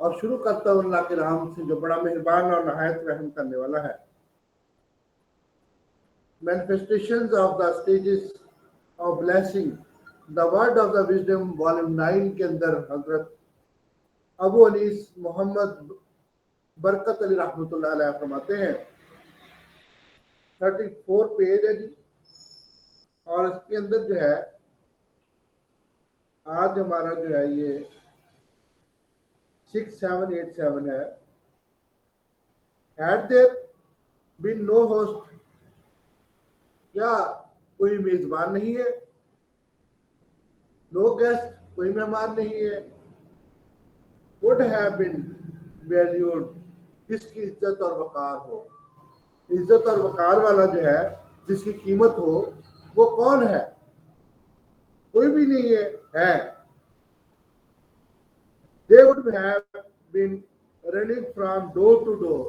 اور شروع کرتا ہوں اللہ کے نام سے جو بڑا مہربان اور نہایت رحم کرنے والا ہے۔ Manifestations of the stages of blessing, the word of the wisdom volume 9 کے اندر حضرت ابو انیس محمد برکت علی رحمۃ اللہ علیہ فرماتے ہیں 34 پیج ہے جی، اور اس کے اندر جو ہے آج ہمارا جو ہے یہ 6787 ہے۔ Had there been no host، کیا کوئی میزبان نہیں ہے؟ نو گیسٹ، کوئی مہمان نہیں ہے۔ would have been valued، جس کی عزت اور وقار ہو، عزت اور وقار والا جو ہے جس کی قیمت ہو، وہ کون ہے؟ کوئی بھی نہیں ہے۔ they would have been running from door to door،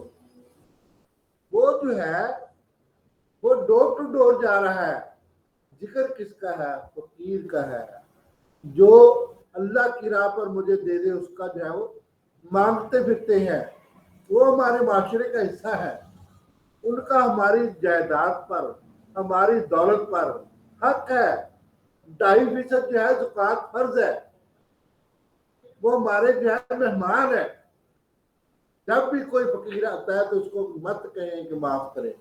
وہ جو ہے وہ ڈور ٹو ڈور جا رہا ہے۔ ذکر کس کا ہے؟ فقیر کا ہے۔ جو اللہ کی راہ پر مجھے دے دے اس کا جو ہے وہ مانگتے پھرتے ہیں، وہ ہمارے معاشرے کا حصہ ہے۔ ان کا ہماری جائیداد پر، ہماری دولت پر حق ہے۔ 2.5% جو ہے زکوٰۃ فرض ہے۔ وہ ہمارے جو ہے مہمان ہے۔ جب بھی کوئی فقیر آتا ہے تو اس کو مت کہیں کہ معاف کرے،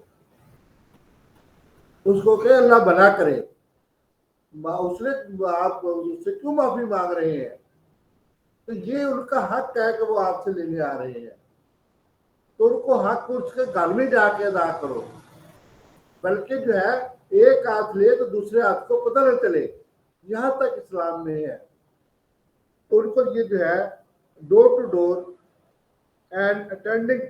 اس کو کہ اللہ بنا کرے۔ اس نے آپ اس سے کیوں معافی مانگ رہے ہیں؟ تو یہ ان کا حق ہے کہ وہ آپ سے لینے آ رہے ہیں، تو ان کو حق اس کے گھر میں جا کے ادا کرو، بلکہ جو ہے ایک ہاتھ لے تو دوسرے ہاتھ کو پتہ نہ چلے، یہاں تک اسلام میں ہے۔ تو ان کو یہ جو ہے ڈور ٹو ڈور اینڈ اٹینڈنگ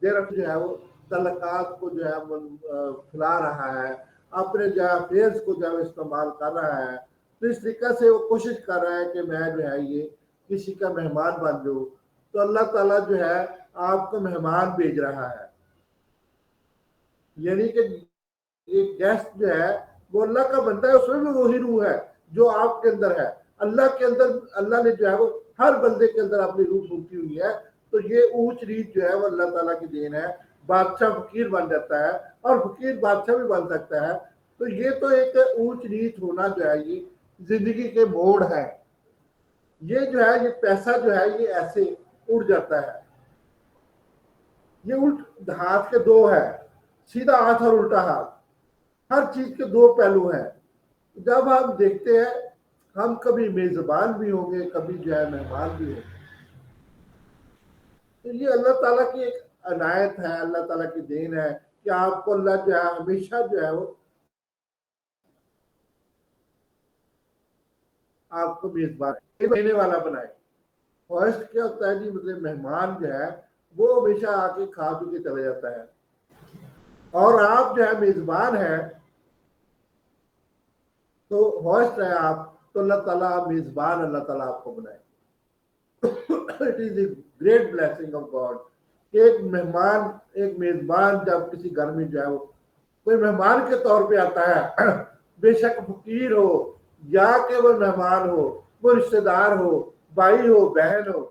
جو ہے وہ تعلقات کو جو ہے کھلا رہا ہے، اپنے جو ہے افیئرس کو جو ہے استعمال کر رہا ہے، تو اس طریقے سے وہ کوشش کر رہا ہے کہ میں جو ہے یہ کسی کا مہمان بن جاؤں، تو اللہ تعالیٰ جو ہے آپ کو مہمان بھیج رہا ہے۔ یعنی کہ یہ گیسٹ جو ہے وہ اللہ کا بندہ ہے، اس میں بھی وہی روح ہے جو آپ کے اندر ہے۔ اللہ کے اندر اللہ نے جو ہے وہ ہر بندے کے اندر اپنی روح پھونکی ہوئی ہے، تو یہ اونچ نیچ جو ہے وہ اللہ تعالیٰ کی دین ہے۔ بادشاہ فقیر بن جاتا ہے اور فقیر بادشاہ بھی بن سکتا ہے، تو یہ تو ایک اونچ نیچ ہونا جو ہے یہ زندگی کے موڑ ہے۔ یہ جو ہے یہ پیسہ جو ہے یہ ایسے اڑ جاتا ہے۔ یہ الٹ ہاتھ کے دو ہے، سیدھا ہاتھ اور الٹا ہاتھ، ہر چیز کے دو پہلو ہیں۔ جب ہم دیکھتے ہیں ہم کبھی میزبان بھی ہوں گے، کبھی جو ہے مہمان بھی ہوں گے، تو یہ اللہ تعالیٰ کی ایک عنایت ہے، اللہ تعالیٰ کی دین ہے کہ آپ کو اللہ جو ہے ہمیشہ جو ہے وہ آپ کو میزبان لینے والا بنائے۔ ہوسٹ کیا ہوتا ہے جی؟ مطلب مہمان جو ہے وہ ہمیشہ آ کے کھا پی کے چلا جاتا ہے، اور آپ جو ہے میزبان ہے تو ہوسٹ ہے آپ، تو اللہ تعالیٰ میزبان اللہ تعالیٰ آپ کو بنائے۔ It is a great blessing of God کہ ایک مہمان، ایک میزبان جب کسی گھر میں جو ہے وہ کوئی مہمان کے طور پہ آتا ہے، بے شک فقیر ہو یا کہ وہ مہمان ہو، وہ رشتہ دار ہو، بھائی ہو، بہن ہو،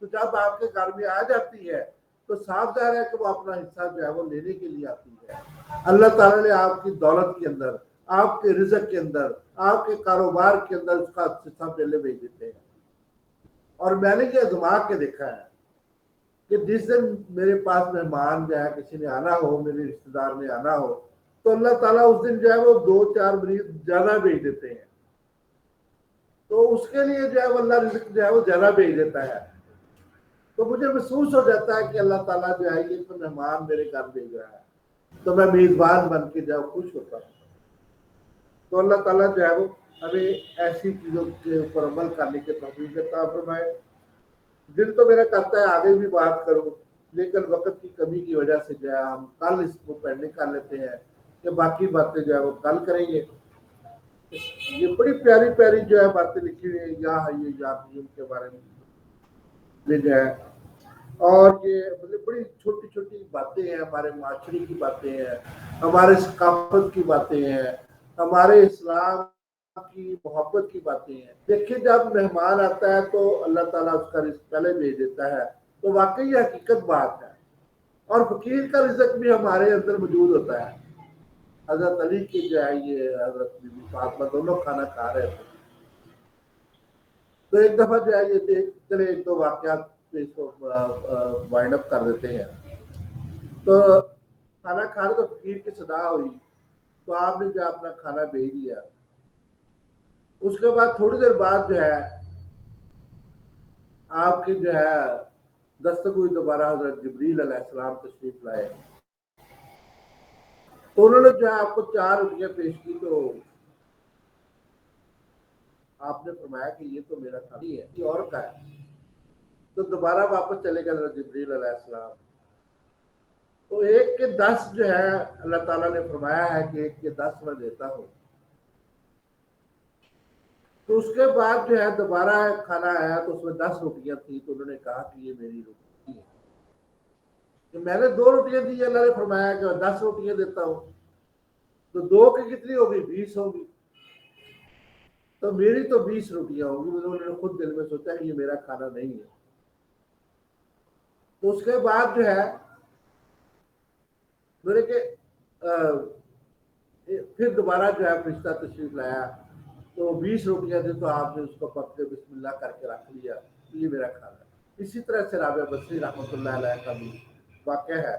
تو جب آپ کے گھر میں آ جاتی ہے تو صاف ظاہر ہے کہ وہ اپنا حصہ جو ہے وہ لینے کے لیے آتی ہے۔ اللہ تعالیٰ نے آپ کی دولت کے اندر، آپ کے رزق کے اندر، آپ کے کاروبار کے اندر اس کا حصہ پہلے بھیج دیتے ہیں۔ اور میں نے یہ آزما کے دیکھا ہے کہ جس دن میرے پاس مہمان جو ہے کسی نے آنا ہو، میرے رشتہ دار نے آنا ہو، تو اللہ تعالیٰ اس دن جو ہے وہ 2-4 مریض زیادہ بھیج دیتے ہیں، تو اس کے لیے جو ہے وہ اللہ رزق جو ہے وہ زیادہ بھیج دیتا ہے۔ تو مجھے محسوس ہو جاتا ہے کہ اللہ تعالیٰ جو ہے یہ تو مہمان میرے گھر بھیج رہا ہے، تو میں میزبان بن کے جو خوش ہوتا ہوں۔ تو اللہ تعالیٰ جو ہے وہ ہمیں ایسی چیزوں کے اوپر عمل کرنے کے توفیق عطا فرمائے۔ دل تو میرا کرتا ہے آگے بھی بات کروں، لیکن وقت کی کمی کی وجہ سے جو ہے ہم کل اس کو پینڈنگ کر لیتے ہیں کہ باقی باتیں جو ہے وہ کل کریں گے۔ یہ بڑی پیاری پیاری جو ہے باتیں لکھی ہوئی ہیں یا حی یا قیوم کے بارے میں جو ہے، اور یہ مطلب بڑی چھوٹی چھوٹی باتیں ہیں، ہمارے معاشرے کی باتیں ہیں، ہمارے ثقافت کی باتیں ہیں، ہمارے اسلام کی محبت کی باتیں ہیں. دیکھیں جب مہمان آتا ہے تو اللہ تعالیٰ اس کا رزق پہلے بھیج دیتا ہے, تو واقعی حقیقت بات ہے. اور فقیر کا رزق بھی ہمارے اندر موجود ہوتا ہے. حضرت علی کی جو ہے یہ حضرت بی بی فاطمہ دونوں کھانا کھا رہے تھے, تو ایک دفعہ جو ہے یہ چلے ایک دو واقعات اس کو وائنڈ اپ کر دیتے ہیں. تو کھانا کھا رہے تو فقیر کی صدا ہوئی, تو آپ نے جو اپنا کھانا بھیج دیا. اس کے بعد تھوڑی دیر بعد جو ہے آپ کی جو ہے دستک ہوئی, دوبارہ حضرت جبریل علیہ السلام تشریف لائے. تو انہوں نے جو ہے آپ کو 4 روٹیاں پیش کی, تو آپ نے فرمایا کہ یہ تو میرا کھانا ہے, یہ اور کا ہے. تو دوبارہ واپس چلے گئے حضرت جبریل علیہ السلام. تو 1 کے 10 جو ہے اللہ تعالیٰ نے فرمایا ہے کہ 1 کے 10 میں دیتا ہوں. تو اس کے بعد جو ہے دوبارہ کھانا آیا تو اس میں 10 روٹیاں تھیں, تو انہوں نے کہا کہ یہ میری روٹی ہے. کہ میں نے 2 روٹیاں دی, اللہ نے فرمایا کہ 10 روٹیاں دیتا ہوں. تو 2 کی کتنی ہوگی, 20 ہوگی. تو میری تو 20 روٹیاں ہوگی. انہوں نے خود دل میں سوچا کہ یہ میرا کھانا نہیں ہے. تو اس کے بعد جو ہے میرے کہ پھر دوبارہ جو ہے فرشتہ تشریف لایا, تو 20 روٹیاں تھیں, تو آپ نے اس کو پک کے بسم اللہ کر کے رکھ لیا, یہ میرا کھانا ہے. اسی طرح سے رابعہ بصری رحمۃ اللہ علیہ کا بھی واقعہ ہے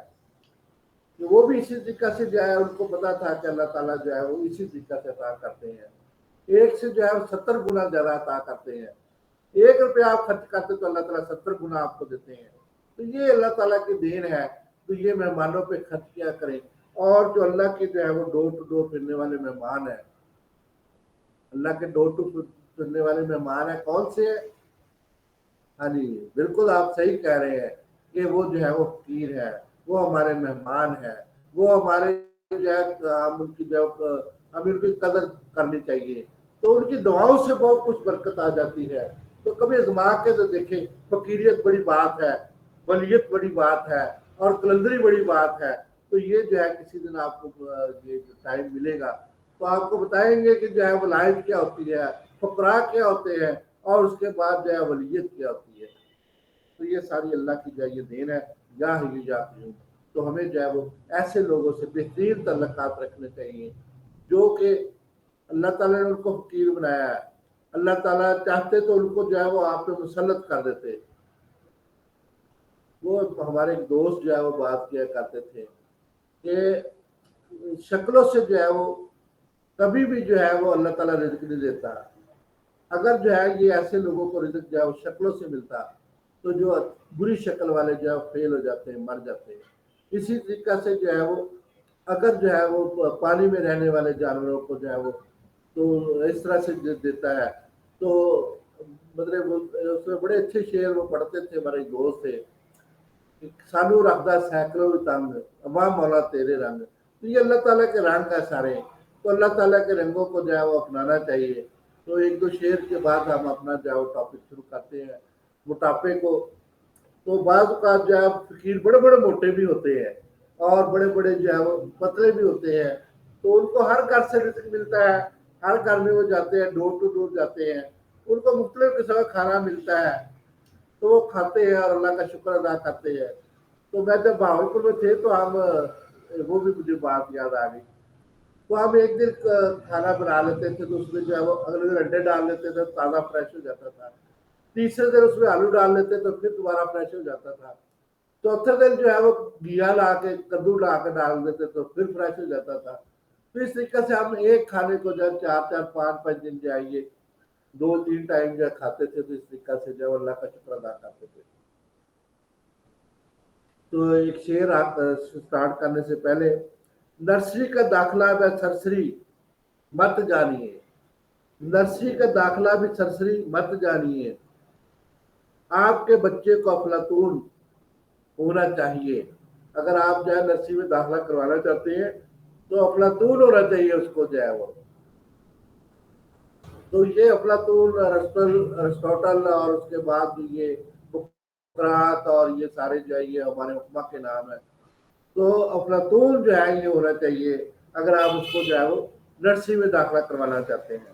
کہ وہ بھی اسی طریقہ سے جو ہے ان کو پتا تھا کہ اللہ تعالیٰ جو ہے وہ اسی طریقہ سے عطا کرتے ہیں. 1 سے جو ہے 70 گنا زیادہ عطا کرتے ہیں. 1 روپیہ آپ خرچ کرتے تو اللہ تعالیٰ 70 گنا آپ کو دیتے ہیں. تو یہ اللہ تعالیٰ کی دین ہے. تو یہ مہمانوں پہ خرچ کیا کریں. اور جو اللہ کے جو ہے وہ ڈور ٹو ڈور پھرنے والے مہمان ہیں, اللہ کے ڈور ٹو پھرنے والے مہمان ہیں, کون سے ہیں؟ ہاں جی بالکل آپ صحیح کہہ رہے ہیں کہ وہ جو ہے وہ فقیر ہے, وہ ہمارے مہمان ہے, وہ ہمارے جو ہے ہم ان کی جو ہمیں ان کی قدر کرنی چاہیے. تو ان کی دعاؤں سے بہت کچھ برکت آ جاتی ہے. تو کبھی ازما کے تو دیکھیں, فقیریت بڑی بات ہے, ولیت بڑی بات ہے, اور قلندری بڑی بات ہے. تو یہ جو ہے کسی دن آپ کو یہ ٹائم ملے گا تو آپ کو بتائیں گے کہ جو ہے ولایت کیا ہوتی ہے, فقراء کیا ہوتے ہیں, اور اس کے بعد جو ہے ولیت کیا ہوتی ہے. تو یہ ساری اللہ کی جو ہے یہ دین ہے. یا ہی یا ہوں, تو ہمیں جو ہے وہ ایسے لوگوں سے بہترین تعلقات رکھنے چاہیے جو کہ اللہ تعالیٰ نے ان کو فقیر بنایا ہے. اللہ تعالیٰ چاہتے تو ان کو جو ہے وہ آپ پہ مسلط کر دیتے. وہ ہمارے ایک دوست جو ہے وہ بات کیا کرتے تھے کہ شکلوں سے جو ہے وہ کبھی بھی جو ہے وہ اللہ تعالیٰ رزق نہیں دیتا. اگر جو ہے یہ ایسے لوگوں کو رزق جو ہے وہ شکلوں سے ملتا تو جو بری شکل والے جو ہے فیل ہو جاتے ہیں, مر جاتے ہیں. اسی طریقہ سے جو ہے وہ اگر جو ہے وہ پانی میں رہنے والے جانوروں کو جو ہے وہ تو اس طرح سے دیتا ہے. تو مطلب اس میں بڑے اچھے شعر وہ پڑھتے تھے, ہمارے دوست تھے, سانو رکھدا سینکڑوں تنگ واہ مولا تیرے رنگ. تو یہ اللہ تعالیٰ کے رنگ ہے سارے. تو اللہ تعالیٰ کے رنگوں کو جو ہے وہ اپنانا چاہیے. تو 1-2 شعر کے بعد ہم اپنا جو ہے وہ ٹاپک شروع کرتے ہیں موٹاپے کو. تو بعض اوقات جو ہے فقیر بڑے بڑے موٹے بھی ہوتے ہیں, اور بڑے بڑے جو ہے وہ پتلے بھی ہوتے ہیں. تو ان کو ہر گھر سے رزق ملتا ہے, ہر گھر میں وہ جاتے ہیں, ڈور ٹو ڈور جاتے ہیں, ان کو مختلف قسم کا کھانا ملتا ہے. تو وہ کھاتے ہیں اور اللہ کا شکر ادا کرتے ہیں. تو میں جب بہاولپور میں تھے تو ہم وہ بھی مجھے بات یاد آ گئی. تو ہم ایک دن کھانا بنا لیتے تھے, تو اس میں جو ہے وہ اگلے دن انڈے ڈال لیتے تھے, تازہ فریش ہو جاتا تھا. تیسرے دن اس میں آلو ڈال لیتے تو پھر دوبارہ فریش ہو جاتا تھا. چوتھے دن جو ہے وہ گھیا لا کے کدو لا کے ڈال دیتے تو پھر فریش ہو جاتا تھا. تو اس طریقے سے ہم ایک کھانے کو جو ہے 4-4 5-5 دن جائیے 2-3 ٹائم جو کھاتے تھے. تو اس طریقہ سے جو اللہ کا شکر ادا کرتے تھے. تو ایک شعر سٹارٹ کرنے سے پہلے, نرسری کا داخلہ ہے سرسری مت جانیے, نرسری کا داخلہ بھی سرسری مت جانیے, آپ کے بچے کو افلاطون ہونا چاہیے. اگر آپ جو ہے نرسری میں داخلہ کروانا چاہتے ہیں تو افلاطون ہونا چاہیے اس کو جو ہے وہ. تو یہ افلاطون ارسطوٹل اور اس کے بعد یہ سقراط اور یہ سارے جو ہے یہ ہمارے حکما کے نام ہیں. تو افلاطون جو ہے یہ ہونا چاہیے اگر آپ اس کو جو ہے وہ نرسری میں داخلہ کروانا چاہتے ہیں.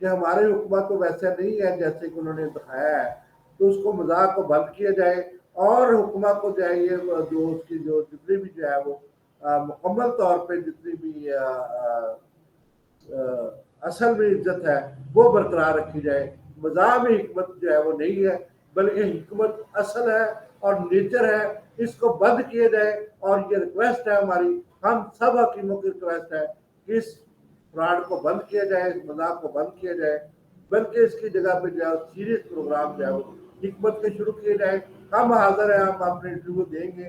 کہ ہماری حکومت تو ویسا نہیں ہے جیسے کہ انہوں نے دکھایا ہے، تو اس کو مذاق کو بند کیا جائے، اور حکومت کو جو ہے یہ جو اس کی جو جتنی بھی جو ہے وہ مکمل طور پہ جتنی بھی اصل میں عزت ہے وہ برقرار رکھی جائے۔ مذاق میں حکمت جو ہے وہ نہیں ہے، بلکہ حکمت اصل ہے اور نیچر ہے، اس کو بند کیا جائے۔ اور یہ ریکویسٹ ہے ہماری، ہم سب حکیموں کی ریکویسٹ ہے کہ اس فراڈ کو بند کیا جائے، اس مذاق کو بند کیا جائے، بلکہ اس کی جگہ پہ جو ہے سیریس پروگرام جو ہے وہ حکمت کے شروع کیے جائیں۔ ہم حاضر ہیں، ہم اپنے انٹرویو دیں گے،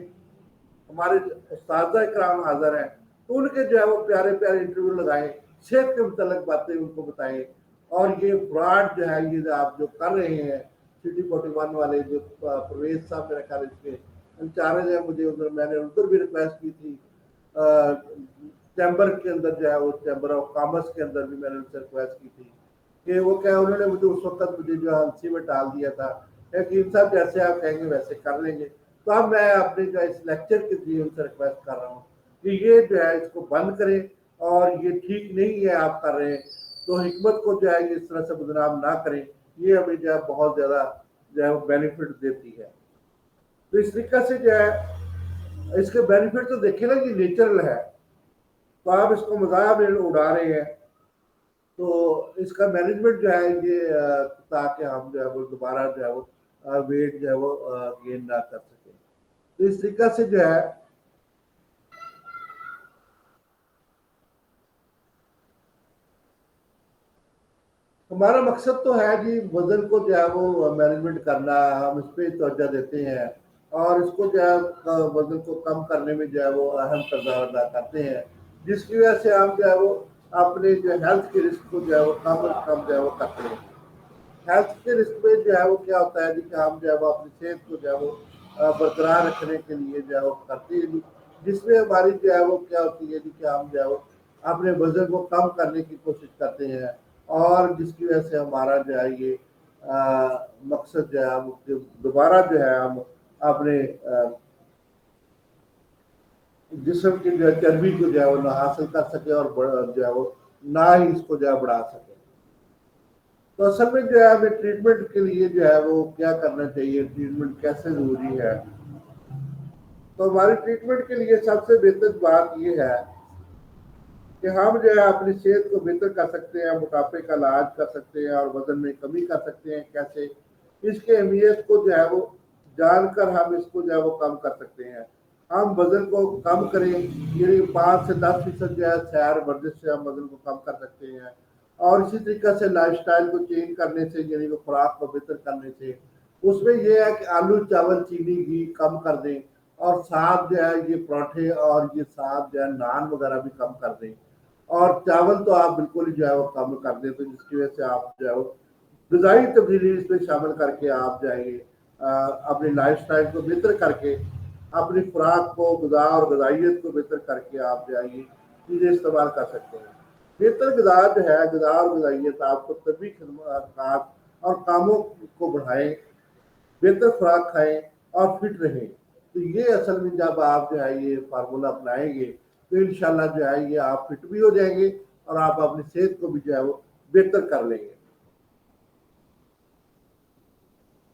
ہمارے اساتذہ کرام حاضر ہیں، تو ان کے جو ہے وہ پیارے پیارے انٹرویو لگائیں، صحت کے متعلق باتیں ان کو بتائیں۔ اور یہ فراڈ جو ہے یہ آپ جو کر رہے ہیں سٹی 41 والے، جو پرویز صاحب میرا خیال اس کے انچارج ہے، مجھے ادھر میں نے ادھر بھی ریکویسٹ کی تھی، چیمبر کے اندر جو ہے وہ چیمبر آف کامرس کے اندر بھی میں نے ان سے ریکویسٹ کی تھی کہ وہ کیا انہوں نے مجھے اس وقت مجھے جو ہنسی میں ڈال دیا تھا کہ ان صاحب جیسے آپ کہیں گے ویسے کر لیں گے۔ تو اب میں اپنے جو اس لیکچر کے ذریعے ان سے ریکویسٹ کر رہا ہوں کہ یہ جو ہے اس کو بند کریں، اور یہ ٹھیک نہیں ہے آپ کر رہے ہیں، تو حکمت کو جو ہے یہ اس طرح سے بدنام نہ کریں، یہ ہمیں جو ہے بہت زیادہ جو ہے وہ بینیفٹ دیتی ہے۔ تو اس طریقے سے جو ہے اس کے بینیفٹ تو دیکھیں نا یہ نیچرل ہے، تو آپ اس کو مزاح میں اڑا رہے ہیں، تو اس کا مینجمنٹ جو ہے یہ تاکہ ہم جو ہے وہ دوبارہ جو ہے وہ ویٹ جو ہے وہ گین نہ کر سکیں۔ تو اس طریقہ سے جو ہے ہمارا مقصد تو ہے جی وزن کو جو ہے وہ مینجمنٹ کرنا، ہم اس پہ توجہ دیتے ہیں، اور اس کو جو ہے وزن کو کم کرنے میں جو ہے وہ اہم کردار ادا کرتے ہیں، جس کی وجہ سے ہم جو ہے وہ اپنے جو ہیلتھ کے رسک کو جو ہے وہ کم کم جو ہے وہ کرتے ہیں۔ ہیلتھ کے رسک میں جو ہے وہ کیا ہوتا ہے جی کہ ہم جو ہے وہ اپنی صحت کو جو ہے وہ برقرار رکھنے کے لیے جو ہے وہ کرتے ہیں جی، جس میں ہماری جو ہے وہ کیا ہوتی ہے جی کہ ہم جو ہے وہ اپنے وزن کو کم کرنے کی کوشش کرتے ہیں، اور جس کی وجہ سے ہمارا جو ہے یہ مقصد جو ہے ہم دوبارہ جو ہے ہم اپنے جسم کی جو ہے چربی کو جو ہے وہ نہ حاصل کر سکے، اور جو ہے وہ نہ ہی اس کو جو ہے بڑھا سکے۔ تو اصل میں جو ہے ہمیں ٹریٹمنٹ کے لیے جو ہے وہ کیا کرنا چاہیے، ٹریٹمنٹ کیسے ضروری ہے؟ تو ہماری ٹریٹمنٹ کے لیے سب سے بہتر بات یہ ہے کہ ہم جو ہے اپنی صحت کو بہتر کر سکتے ہیں، موٹاپے کا علاج کر سکتے ہیں، اور وزن میں کمی کر سکتے ہیں۔ کیسے؟ اس کے اہمیت کو جو ہے وہ جان کر ہم اس کو جو ہے وہ کم کر سکتے ہیں۔ ہم وزن کو کم کریں، یعنی 5 سے 10% جو ہے سیر ورزش سے ہم وزن کو کم کر سکتے ہیں، اور اسی طریقے سے لائف سٹائل کو چینج کرنے سے، یعنی وہ خوراک کو بہتر کرنے سے، اس میں یہ ہے کہ آلو چاول چینی گھی کم کر دیں، اور ساتھ جو ہے یہ پراٹھے اور یہ ساتھ جو ہے نان وغیرہ بھی کم کر دیں، اور چاول تو آپ بالکل ہی جو ہے وہ کم کر دیں، تو جس کی وجہ سے آپ جو ہے وہ غذائی تبدیلی اس میں شامل کر کے آپ جائیں گے اپنی لائف سٹائل کو بہتر کر کے، اپنی خوراک کو غذا اور غذائیت کو بہتر کر کے آپ جو ہے یہ چیزیں استعمال کر سکتے ہیں۔ بہتر غذا جو ہے، غذا اور غذائیت آپ کو طبی خدمات اور کاموں کو بڑھائیں، بہتر خوراک کھائیں اور فٹ رہیں۔ تو یہ اصل میں جب آپ جو ہے یہ فارمولہ اپنائیں گے تو انشاءاللہ جو ہے یہ آپ فٹ بھی ہو جائیں گے، اور آپ اپنی صحت کو بھی جو ہے وہ بہتر کر لیں گے۔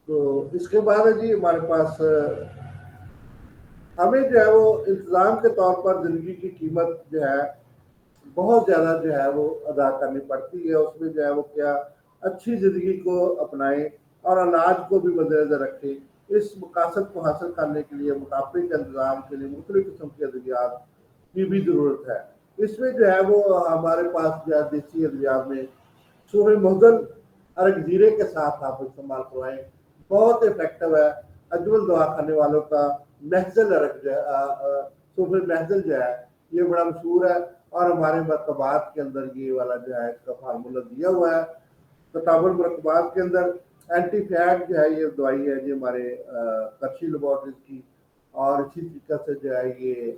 تو اس کے بعد ہے جی ہمارے پاس ہمیں جو ہے وہ انتظام کے طور پر زندگی کی قیمت جو ہے بہت زیادہ جو ہے وہ ادا کرنی پڑتی ہے۔ اس میں جو ہے وہ کیا اچھی زندگی کو اپنائیں، اور علاج کو بھی مد نظر رکھیں۔ اس مقاصد کو حاصل کرنے کے لیے موٹاپے کے انتظام کے لیے مختلف قسم کے ادویات کی بھی ضرورت ہے۔ اس میں جو ہے وہ ہمارے پاس جو ہے دیسی ادویات میں سوہ محدل ارگ زیرے کے ساتھ آپ استعمال کروائیں، بہت افیکٹو ہے۔ اجول دوا کھانے والوں کا محزل ارگ جو ہے سوہ محزل جو ہے یہ بڑا مشہور ہے، اور ہمارے مرکبات کے اندر یہ والا جو ہے اس کا فارمولہ دیا ہوا ہے۔ تطابل مرکبات کے اندر اینٹی فیٹ جو ہے یہ دوائی ہے جی ہمارے کرشی لیبارٹریز کی، اور اسی طریقے سے جو ہے یہ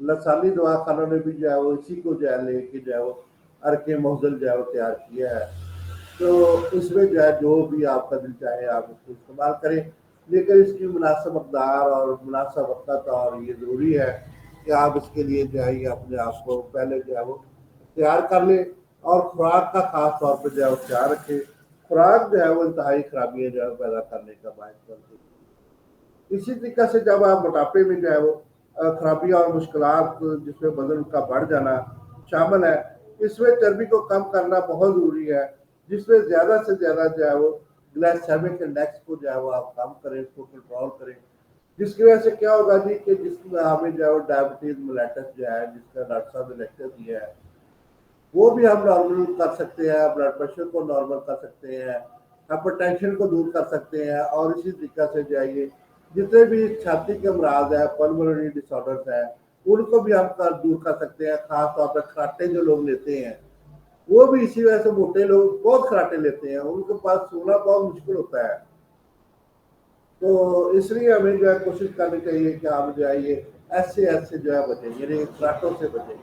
لسانی دوا خانوں نے بھی جو ہے وہ اسی کو جو ہے لے کے جو ہے وہ ارک محزل جو ہے وہ تیار کیا ہے۔ تو اس میں جو ہے جو بھی آپ کا دل چاہے آپ اس کو استعمال کریں، لیکن اس کی مناسب مقدار اور مناسب وقت، اور یہ ضروری ہے کہ آپ اس کے لیے جو ہے یہ اپنے آپ کو پہلے جو ہے وہ تیار کر لیں، اور خوراک کا خاص طور پہ جو ہے وہ خیال رکھے. خوراک جو ہے وہ انتہائی خرابیاں جو ہے پیدا کرنے کا باعث بنتی ہے. اسی طریقے سے جب آپ موٹاپے میں جو ہے وہ خرابیاں اور مشکلات جس میں بدن کا بڑھ جانا شامل ہے، اس میں چربی کو کم کرنا بہت ضروری ہے، جس میں زیادہ سے زیادہ جو ہے وہ گلائسیمک انڈیکس کو جو ہے وہ آپ کم کریں، اس کو کنٹرول کریں. جس کی وجہ سے کیا ہوگا جی کہ جس میں ہمیں جو ہے وہ ڈائبٹیز ملیٹس جو ہے جس کا ڈاکٹر صاحب نے لیکچر دیا ہے وہ بھی ہم نارمل کر سکتے ہیں، بلڈ پریشر کو نارمل کر سکتے ہیں، ہائپر ٹینشن کو دور کر سکتے ہیں. اور اسی طریقے سے جو ہے یہ جتنے بھی چھاتی کے امراض ہیں، پلمونری ڈس آرڈرز ہیں، ان کو بھی ہم دور کر سکتے ہیں. خاص طور پہ کھراٹے جو لوگ لیتے ہیں وہ بھی اسی وجہ سے، موٹے لوگ بہت کھراٹے لیتے ہیں، ان کے پاس سونا بہت مشکل ہوتا ہے. تو اس لیے ہمیں جو ہے کوشش کرنی چاہیے کہ ہم جو ہے یہ ایسے جو ہے بچیں، یعنی کھراٹوں سے بچیں.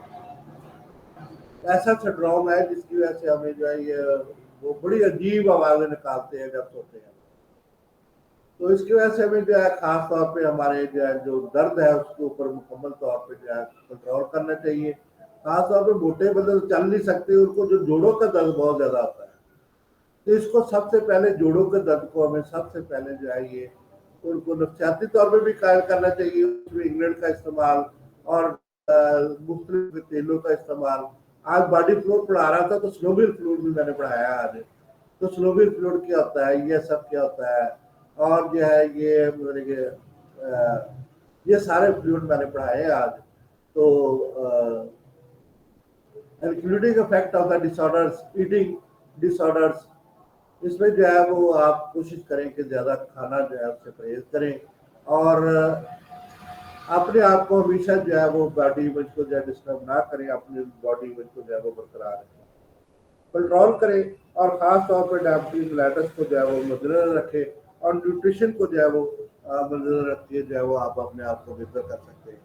ایسا سنڈروم ہے جس کی وجہ سے ہمیں جو ہے یہ وہ بڑی عجیب آوازیں نکالتے ہیں جب سوتے ہیں. تو اس کی وجہ سے ہمیں جو ہے خاص طور پہ ہمارے جو ہے جو درد ہے اس کے اوپر مکمل طور پہ جو ہے کنٹرول کرنا چاہیے. خاص طور پہ موٹے بدن چل نہیں سکتے، ان کو جو جوڑوں کا درد بہت زیادہ ہوتا ہے، تو اس کو سب سے پہلے جوڑوں کے درد کو ہمیں سب سے پہلے جو ہے یہ ان کو نفسیاتی طور پہ بھی قائل کرنا چاہیے. اس میں انگلینڈ کا استعمال اور مختلف تیلوں کا استعمال. آج باڈی فلوئڈ پڑھا رہا تھا تو سلوبل فلوئڈ بھی میں نے پڑھایا آج. تو سلوبل فلوئڈ کیا ہوتا ہے، یہ سب کیا ہوتا ہے، اور جو ہے یہ مطلب کہ یہ سارے فلوئڈ میں نے پڑھائے آج. تو including effect of the disorders, eating disorders, اس میں جو ہے وہ آپ کوشش کریں کہ زیادہ کھانا جو ہے اس سے پرہیز کریں، اور اپنے آپ کو ہمیشہ جو ہے وہ باڈی ایمیج کو جو ہے ڈسٹرب نہ کریں، اپنی باڈی ایمیج کو جو ہے وہ برقرار رکھیں، کنٹرول کریں. اور خاص طور پہ ڈائبٹیز ملیٹس کو جو ہے وہ مدنظر رکھے، اور نیوٹریشن کو جو ہے وہ مدنظر رکھ کے جو ہے وہ آپ اپنے آپ کو بہتر کر سکتے ہیں.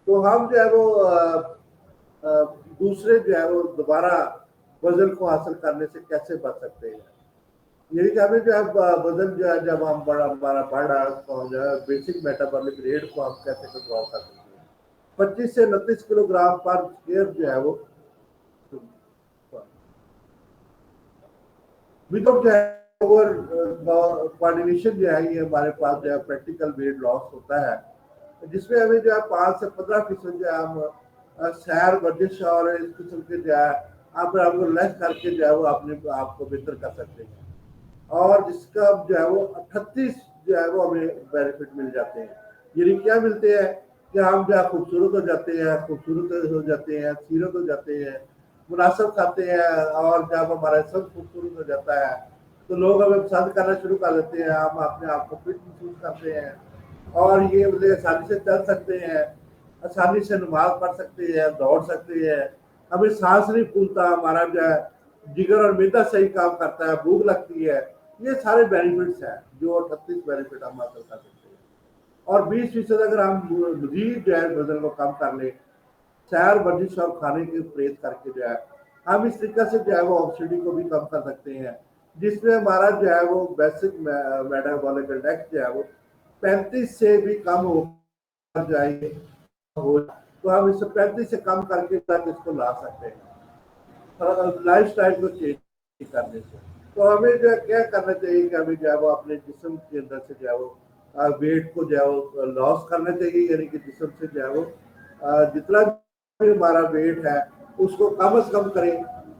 تو ہم جو ہے وہ دوسرے جو ہے وہ دوبارہ وزن کو حاصل کرنے سے کیسے بچ سکتے ہیں. یعنی کہ ہمیں جو ہے وزن جو ہے جب ہم ہمارا بڑھ رہا ہے تو ہم جو ہے بیسک میٹابولک ریٹ کو ہم کیسے کنٹرول کر سکتے ہیں. 25 سے 29 کلو گرام پر ایئر جو ہے وہ وداؤٹ جو ہے اوور کوآرڈینیشن جو ہے یہ ہمارے پاس جو ہے پریکٹیکل ویٹ لاس ہوتا ہے، جس میں ہمیں جو ہے 5 سے 15% جو ہے ہم سیر ورزش اور اس قسم کے جو ہے آپ کو لیس کر کے جو ہے وہ اپنے آپ کو بہتر کر سکتے ہیں. اور جس کا جو ہے وہ 38 جو ہے وہ ہمیں بینیفٹ مل جاتے ہیں. یعنی کیا ملتے ہیں کہ ہم جو ہے خوبصورت ہو جاتے ہیں، سیرت ہو جاتے ہیں، مناسب کھاتے ہیں، اور جب ہمارا سب خوبصورت ہو جاتا ہے تو لوگ ہمیں پسند کرنا شروع کر دیتے ہیں. ہم اپنے آپ کو فٹ محسوس کرتے ہیں، اور یہ آسانی سے چل سکتے ہیں، آسانی سے نماز پڑھ سکتے ہیں، دوڑ سکتے ہیں، ہمیں سانس نہیں پھولتا، ہمارا جو ہے جگر اور معدہ صحیح کام کرتا ہے، بھوک لگتی ہے. یہ سارے بینیفٹس ہیں جو 38 بینیفٹ ہم حاصل کر سکتے ہیں. اور 20% اگر ہم مزید جو ہے وزن کو کم کر لیں، سیر ورزش اور کھانے کے پرہیز کر کے جو ہے ہم اس طریقے سے جو ہے وہ اوبیسٹی کو بھی کم کر سکتے ہیں، جس میں ہمارا جو ہے وہ بیسک میٹابولک انڈیکس جو ہے وہ 35 سے بھی کم ہو جائے تو ہم اس سے 35 سے کم کر کے تک اس کو لا سکتے ہیں لائف سٹائل کو چینج کرنے سے. تو ہمیں جو ہے کیا کرنا چاہیے کہ ہمیں جو ہے وہ اپنے جسم کے اندر سے جو ہے وہ ویٹ کو جو ہے وہ لاس کرنا چاہیے. یعنی کہ جسم سے جو ہے وہ جتنا بھی ہمارا ویٹ ہے اس کو کم از کم کریں،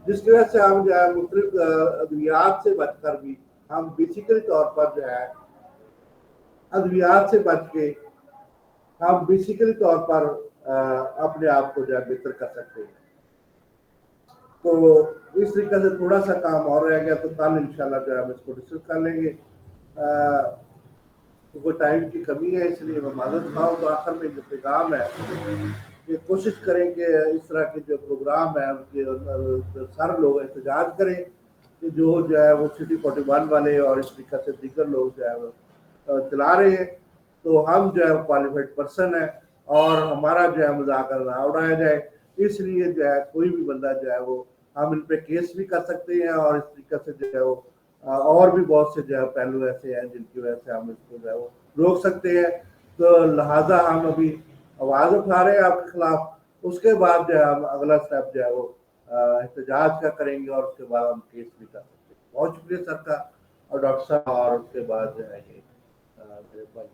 جس کی وجہ سے ہم جو ہے مختلف ادویات سے بچ کر بھی ہم بیسیکلی طور پر جو ہے ادویات سے بچ کے ہم بیسیکلی طور پر اپنے آپ کو جو ہے بہتر کر سکتے ہیں. تو اس طریقے سے تھوڑا سا کام اور رہ گیا، تو کل انشاءاللہ جو ہے ہم اس کو ڈسکس کر لیں گے. وہ ٹائم کی کمی ہے اس لیے میں معذرت خواہ ہوں. تو آخر میں جو پیغام ہے کہ کوشش کریں کہ اس طرح کے جو پروگرام ہیں ان کے سر لوگ احتجاج کریں کہ جو ہے وہ سٹی 41 والے اور اس طریقے سے دیگر لوگ جو ہے وہ چلا رہے ہیں، تو ہم جو ہے کوالیفائڈ پرسن ہے اور ہمارا جو ہے مذاکرہ نہ اڑایا جائے. اس لیے جو ہے کوئی بھی بندہ جو ہے وہ ہم ان پہ کیس بھی کر سکتے ہیں، اور اس طریقے سے جو ہے وہ اور بھی بہت سے جو ہے پہلو ایسے ہیں جن کی وجہ سے ہم اس کو جو ہے وہ روک سکتے ہیں. تو لہٰذا ہم ابھی آواز اٹھا رہے ہیں آپ کے خلاف. اس کے بعد جو ہے ہم اگلا اسٹیپ جو ہے وہ احتجاج کا کریں گے اور اس کے بعد ہم کیس بھی کر سکتے ہیں. بہت شکریہ سر کا اور ڈاکٹر صاحب, اور اس کے بعد جو ہے یہ میرے بھائی